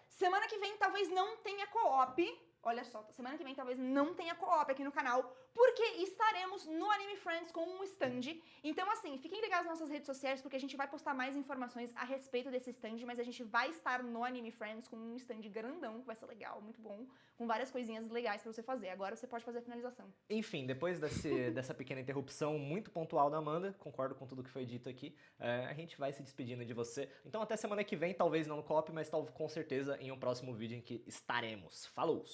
Semana que vem talvez não tenha co-op. Olha só, semana que vem talvez não tenha co-op aqui no canal, porque estaremos no Anime Friends com um stand. Então, assim, fiquem ligados nas nossas redes sociais, porque a gente vai postar mais informações a respeito desse stand, mas a gente vai estar no Anime Friends com um stand grandão, que vai ser legal, muito bom, com várias coisinhas legais pra você fazer. Agora você pode fazer a finalização. Enfim, depois dessa pequena interrupção muito pontual da Amanda, concordo com tudo que foi dito aqui, a gente vai se despedindo de você. Então até semana que vem, talvez não no Co-op, mas com certeza em um próximo vídeo em que estaremos. Falou!